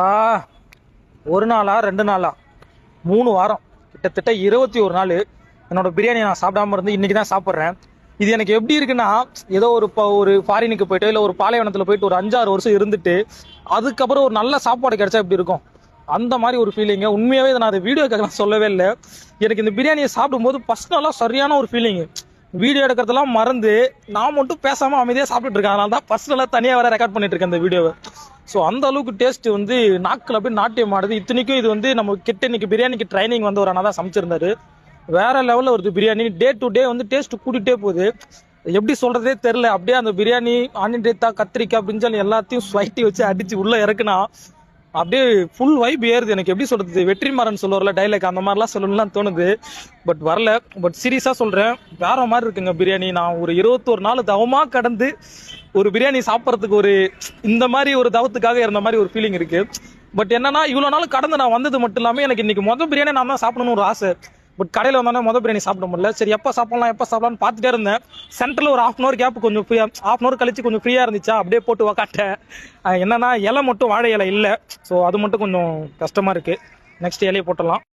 ஆ ஒரு நாளா 2 நாளா 3 வாரம் கிட்டத்தட்ட 21 நாள் என்னோட பிரியாணி நான் சாப்பிடாம இருந்து இன்னைக்கு தான் சாப்பிட்றேன். இது எனக்கு எப்படி இருக்குன்னா, ஏதோ ஒரு ஃபாரினுக்கு போயிட்டு இல்லை ஒரு பாலைவனத்தில் போயிட்டு ஒரு 5-6 வருஷம் இருந்துட்டு அதுக்கப்புறம் ஒரு நல்ல சாப்பாடு கிடைச்சா எப்படி இருக்கும் அந்த மாதிரி ஒரு ஃபீலிங்கு. உண்மையாகவே இதை நான் வீடியோக்காக சொல்லவே இல்லை. எனக்கு இந்த பிரியாணியை சாப்பிடும்போது ஃபர்ஸ்ட் நாளாக சரியான ஒரு ஃபீலிங்கு. வீடியோ எடுக்கிறதெல்லாம் மறந்து நான் மட்டும் பேசாமல் அமைதியாக சாப்பிட்டுட்டு இருக்கேன். அதனால தான் ஃபர்ஸ்ட் நாளாக தனியாக வேற ரெக்கார்ட் பண்ணிட்டு இருக்கேன் இந்த வீடியோவை. ஸோ அந்த அளவுக்கு டேஸ்ட் வந்து நாக்கில் அப்படியே நாட்டியம் ஆடுது. இத்தனைக்கும் இது வந்து நம்ம கிட்ட இன்னைக்கு பிரியாணிக்கு ட்ரைனிங் வந்து ஒரு அண்ணா தான் சமைச்சிருந்தாரு. வேற லெவலில் வருது பிரியாணி. டே டு டே வந்து டேஸ்ட் கூட்டிகிட்டே போகுது. எப்படி சொல்றதே தெரில. அப்படியே அந்த பிரியாணி ஆனியன் ரைத்தா கத்திரிக்காய் பிரிஞ்சால் எல்லாத்தையும் ஸ்வைட்டி வச்சு அடிச்சு உள்ள இறக்குனா அப்படியே ஃபுல் வைப் ஏறுது. எனக்கு எப்படி சொல்றது, வெற்றிமாறன் சொல்லுவார்ல டைலாக், அந்த மாதிரிலாம் சொல்லணும்லாம் தோணுது. பட் வரல. பட் சீரியஸாக சொல்கிறேன், வேற மாதிரி இருக்குங்க பிரியாணி. நான் ஒரு 21 நாள் தவமாக கடந்து ஒரு பிரியாணி சாப்பிட்றதுக்கு ஒரு இந்த மாதிரி ஒரு தவத்துக்காக இருந்த மாதிரி ஒரு ஃபீலிங் இருக்கு. பட் என்னன்னா, இவ்வளோ நாள் கடந்து நான் வந்தது மட்டும் இல்லாமல் எனக்கு இன்னைக்கு மொதல் பிரியாணி நான் தான் சாப்பிடணும்னு ஒரு ஆசை. பட் கடையில் வந்தோடனே மொதல் பிரியாணி சாப்பிட முடியல. சரி எப்போ சாப்பிடலாம்னு பார்த்துட்டே இருந்தேன். சென்டரில் ஒரு 1/2 கேப் கொஞ்சம் ஃப்ரீயாக, 1/2 கழிச்சு கொஞ்சம் ஃப்ரீயாக இருந்துச்சா, அப்படியே போட்டு உக்காட்டேன். என்னன்னா இலை மட்டும் வாழை இலை இல்லை. ஸோ அது மட்டும் கொஞ்சம் கஷ்டமாக இருக்குது. நெக்ஸ்ட் இலையை போட்டுடலாம்.